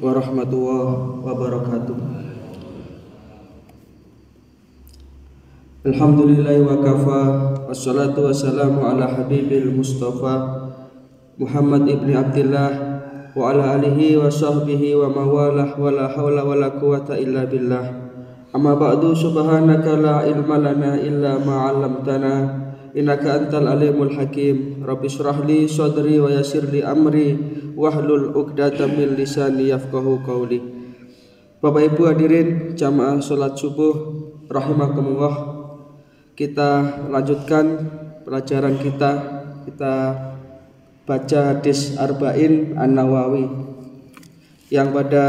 warahmatullahi wabarakatuh. Alhamdulillahi wa kafa, wassalatu wassalamu ala habibil mustafa Muhammad ibni Abdillah wa ala alihi wa sahbihi wa mawalah wa la hawla wa la quwata illa billah. Amma ba'du, subhanaka la ilma lana illa ma 'allamtana innaka antal alimul hakim. Rabbi shrah li sadri wa yassir li amri wahlul 'uqdatam min lisani yafqahu qawli. Bapak Ibu hadirin jamaah salat subuh rahimakumullah. Kita lanjutkan pelajaran kita baca hadis Arba'in An-Nawawi, yang pada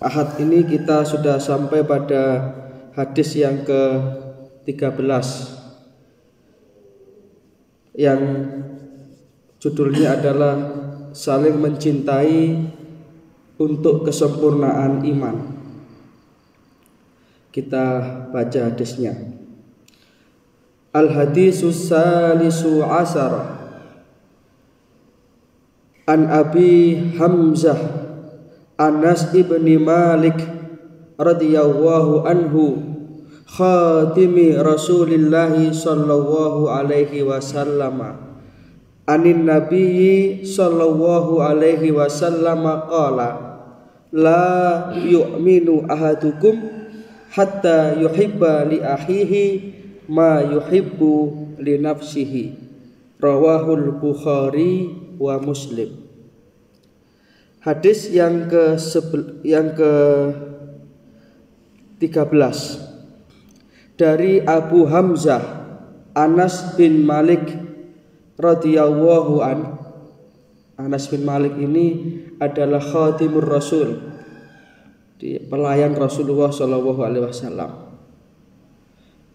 Ahad ini kita sudah sampai pada hadis yang ke-13 yang judulnya adalah saling mencintai untuk kesempurnaan iman. Kita baca hadisnya. Al-hadisus salisu asara an Abi Hamzah Anas ibni Malik radhiyallahu anhu khatimi Rasulillahi sallallahu alaihi wasallam anin nabiyyi sallallahu alaihi wasallam qala la yu'minu ahadukum hatta yuhibba li akhihi ma yuhibbu li nafsihi. Rawahul Bukhari wa Muslim. Hadis yang ke-13 dari Abu Hamzah Anas bin Malik radhiyallahu an. Anas bin Malik ini adalah khatimur Rasul, pelayan Rasulullah sallallahu alaihi wasallam.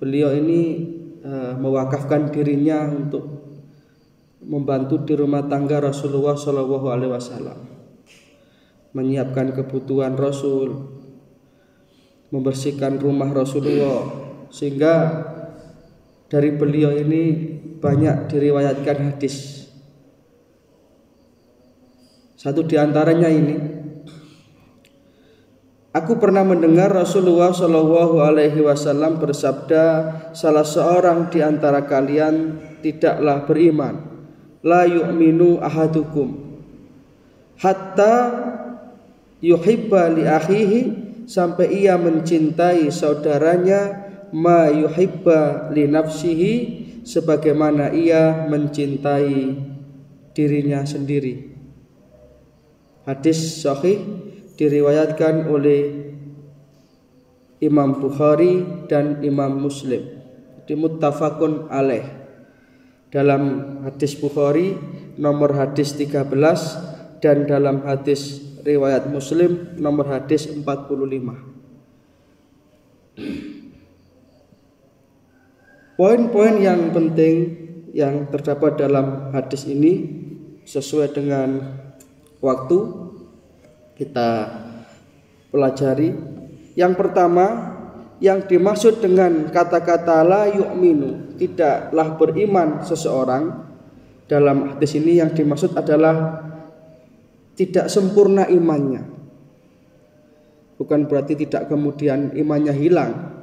Beliau ini mewakafkan dirinya untuk membantu di rumah tangga Rasulullah sallallahu alaihi wasallam, menyiapkan kebutuhan Rasul, membersihkan rumah Rasulullah, sehingga dari beliau ini banyak diriwayatkan hadis. Satu di antaranya ini, aku pernah mendengar Rasulullah Shallallahu Alaihi Wasallam bersabda, salah seorang di antara kalian tidaklah beriman, la yu'minu ahadukum hatta yuhibba li akhihi, sampai ia mencintai saudaranya, ma yuhibba li nafsihi, sebagaimana ia mencintai dirinya sendiri. Hadis sahih diriwayatkan oleh Imam Bukhari dan Imam Muslim, di muttafaqun alaih. Dalam hadis Bukhari nomor hadis 13 dan dalam hadis riwayat Muslim nomor hadis 45. Poin-poin yang penting yang terdapat dalam hadis ini sesuai dengan waktu kita pelajari. Yang pertama, yang dimaksud dengan kata-kata la yu'minu, tidaklah beriman seseorang, dalam hadis ini yang dimaksud adalah tidak sempurna imannya. Bukan berarti tidak kemudian imannya hilang.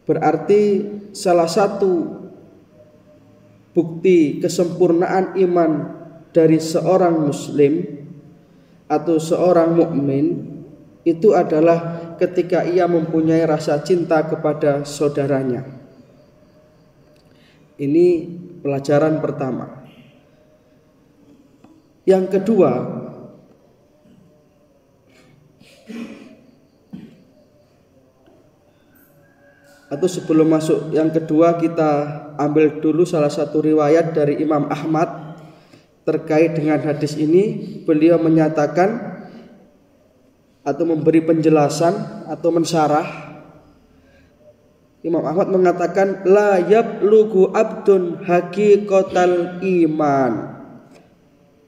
Berarti salah satu bukti kesempurnaan iman dari seorang muslim atau seorang mukmin itu adalah ketika ia mempunyai rasa cinta kepada saudaranya. Ini pelajaran pertama. Yang kedua, atau sebelum masuk yang kedua, kita ambil dulu salah satu riwayat dari Imam Ahmad terkait dengan hadis ini. Beliau menyatakan atau memberi penjelasan atau mensyarah. Imam Ahmad mengatakan la yablugu abdun haqiqatal iman,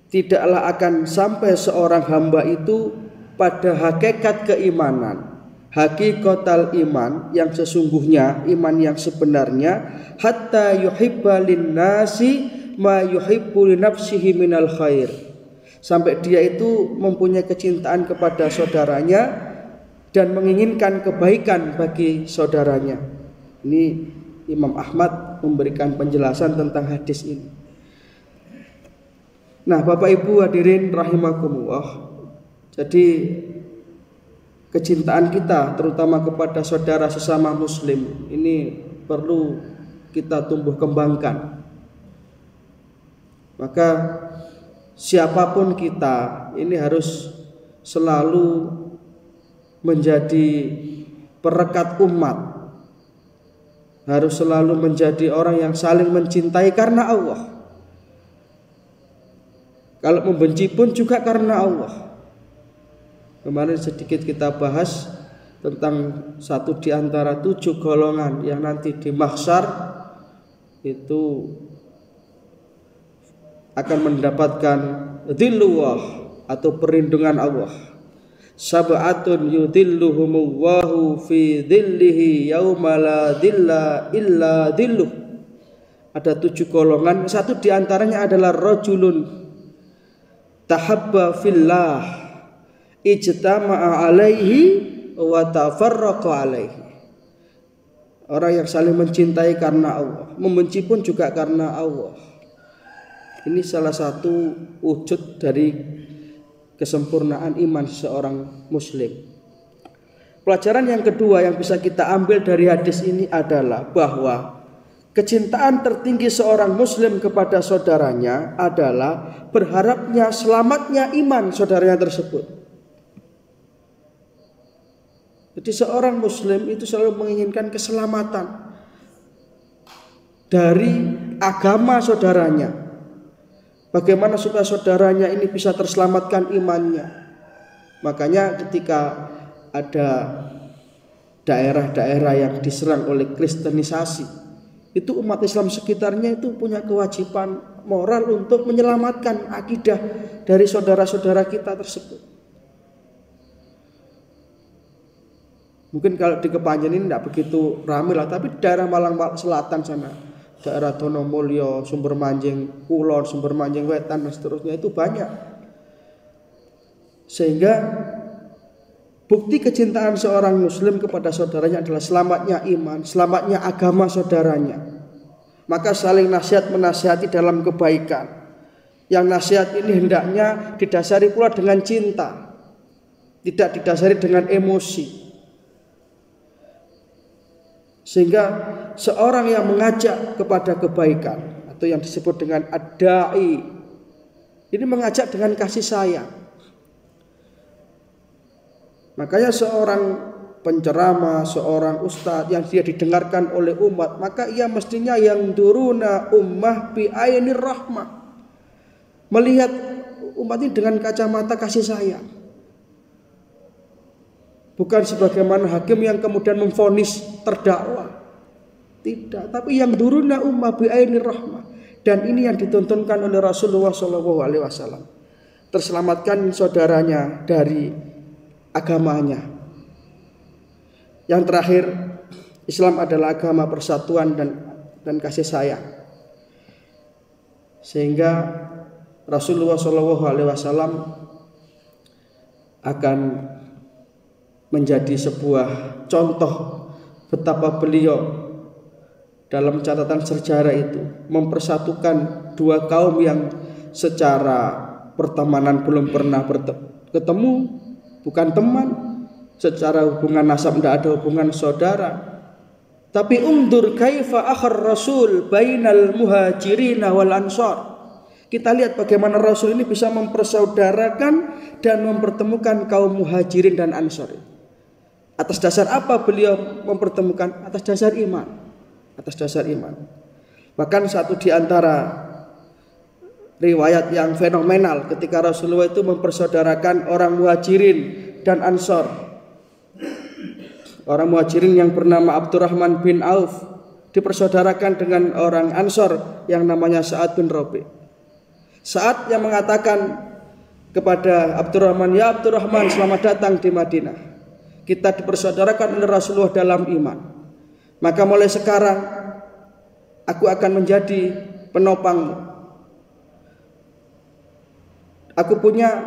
tidaklah akan sampai seorang hamba itu pada hakikat keimanan, haqiqatal iman yang sesungguhnya, iman yang sebenarnya, hatta yuhibba lin nasi ma yuhibbu li nafsihi minal khair, Sampai dia itu mempunyai kecintaan kepada saudaranya dan menginginkan kebaikan bagi saudaranya. Ini Imam Ahmad memberikan penjelasan tentang hadis ini. Nah, Bapak Ibu hadirin rahimakumullah. Jadi kecintaan kita terutama kepada saudara sesama muslim ini perlu kita tumbuh kembangkan. Maka siapapun kita ini harus selalu menjadi perekat umat, harus selalu menjadi orang yang saling mencintai karena Allah. Kalau membenci pun juga karena Allah. Kemarin sedikit kita bahas tentang satu di antara 7 golongan yang nanti di mahsyar itu akan mendapatkan dhillullah atau perlindungan Allah. Sab'atun yudhilluhumullahu fi dhillihi yauma la dhilla illa dhilluh. Ada 7 golongan, satu di antaranya adalah rajulun tahabba fillah ijtama'a alaihi wa tafarraqa alaihi. Orang yang saling mencintai karena Allah, membenci pun juga karena Allah. Ini salah satu wujud dari kesempurnaan iman seorang muslim. Pelajaran yang kedua yang bisa kita ambil dari hadis ini adalah bahwa kecintaan tertinggi seorang muslim kepada saudaranya adalah berharapnya selamatnya iman saudaranya tersebut. Jadi seorang muslim itu selalu menginginkan keselamatan dari agama saudaranya. Bagaimana supaya saudaranya ini bisa terselamatkan imannya. Makanya ketika ada daerah-daerah yang diserang oleh kristenisasi, itu umat Islam sekitarnya itu punya kewajiban moral untuk menyelamatkan akidah dari saudara-saudara kita tersebut. Mungkin kalau di Kepanjen ini tidak begitu ramai lah, tapi di daerah Malang Selatan sana, daerah Donomulyo, Sumber Manjing Kulon, Sumber Manjing Wetan dan seterusnya itu banyak. Sehingga bukti kecintaan seorang muslim kepada saudaranya adalah selamatnya iman, selamatnya agama saudaranya. Maka saling nasihat menasihati dalam kebaikan. Yang nasihat ini hendaknya didasari pula dengan cinta, tidak didasari dengan emosi. Sehingga seorang yang mengajak kepada kebaikan atau yang disebut dengan ad-da'i ini mengajak dengan kasih sayang. Makanya seorang penceramah, seorang ustadz yang dia didengarkan oleh umat, maka ia mestinya yang duruna ummah bi ainir rahmah, melihat umat ini dengan kacamata kasih sayang. Bukan sebagaimana hakim yang kemudian memvonis terdakwa. Tidak, tapi yang duruna ummah bi ainir rahmah. Dan ini yang ditontonkan oleh Rasulullah SAW. Terselamatkan saudaranya dari agamanya. Yang terakhir, Islam adalah agama persatuan dan kasih sayang. Sehingga Rasulullah SAW akan menjadi sebuah contoh betapa beliau dalam catatan sejarah itu mempersatukan 2 kaum yang secara pertemanan belum pernah ketemu, bukan teman, secara hubungan nasab tidak ada hubungan saudara. Tapi undur kaifa akhar rasul bainal muhajirin wal ansar. Kita lihat bagaimana Rasul ini bisa mempersaudarakan dan mempertemukan kaum muhajirin dan ansar. Atas dasar apa beliau mempertemukan? Atas dasar iman. Atas dasar iman. Bahkan satu di antara riwayat yang fenomenal ketika Rasulullah itu mempersaudarakan orang muhajirin dan ansar. Orang muhajirin yang bernama Abdurrahman bin Auf dipersaudarakan dengan orang ansar yang namanya Sa'ad bin Rabi'. Sa'ad yang mengatakan kepada Abdurrahman, "Ya Abdurrahman, selamat datang di Madinah. Kita dipersaudarakan oleh Rasulullah dalam iman. Maka mulai sekarang aku akan menjadi penopangmu. Aku punya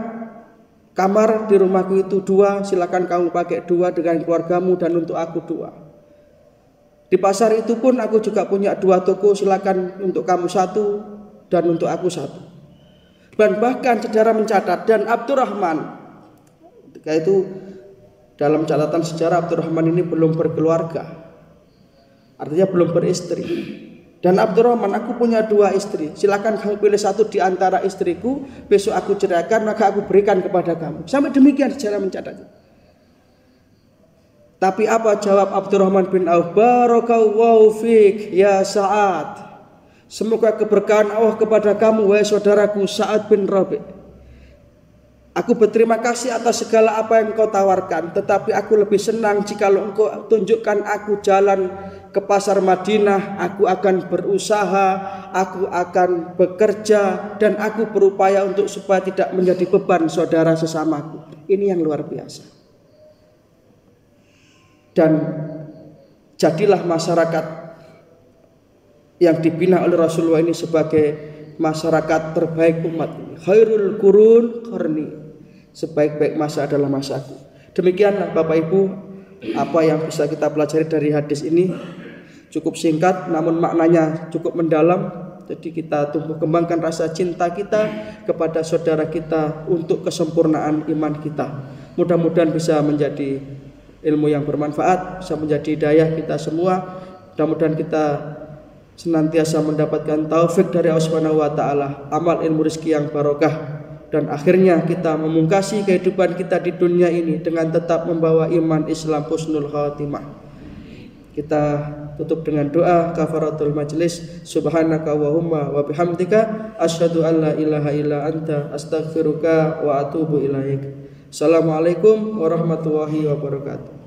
kamar di rumahku itu 2, silakan kamu pakai 2 dengan keluargamu dan untuk aku 2. Di pasar itu pun aku juga punya 2 toko, silakan untuk kamu 1 dan untuk aku 1. Dan bahkan sejarah mencatat, dan Abdurrahman, ketika itu dalam catatan sejarah Abdurrahman ini belum berkeluarga, artinya belum beristri. Dan Abdurrahman, aku punya 2 istri, silakan kamu pilih 1 di antara istriku, besok aku ceraikan maka aku berikan kepada kamu. Sampai demikian sejarah mencatat. Tapi apa jawab Abdurrahman bin Auf? Barakallahu fik ya Sa'ad. Semoga keberkahan Allah kepada kamu wahai saudaraku Sa'ad bin Rabi'. Aku berterima kasih atas segala apa yang engkau tawarkan, tetapi aku lebih senang jika engkau tunjukkan aku jalan ke pasar Madinah. Aku akan berusaha, aku akan bekerja, dan aku berupaya untuk supaya tidak menjadi beban saudara sesamaku. Ini yang luar biasa. Dan jadilah masyarakat yang dibina oleh Rasulullah ini sebagai masyarakat terbaik umat ini. Khairul qurun qarni, sebaik-baik masa adalah masaku. Demikianlah Bapak Ibu apa yang bisa kita pelajari dari hadis ini. Cukup singkat namun maknanya cukup mendalam. Jadi kita tumbuh kembangkan rasa cinta kita kepada saudara kita untuk kesempurnaan iman kita. Mudah-mudahan bisa menjadi ilmu yang bermanfaat, bisa menjadi hidayah kita semua. Mudah-mudahan kita senantiasa mendapatkan taufik dari Allah Subhanahu wa taala, amal ilmu rezeki yang barokah, dan akhirnya kita memungkasi kehidupan kita di dunia ini dengan tetap membawa iman Islam husnul khatimah. Kita tutup dengan doa kafaratul majlis. Subhanaka Allahumma wa bihamdika asyhadu an la ilaha illa anta astaghfiruka wa atubu ilaik. Assalamualaikum warahmatullahi wabarakatuh.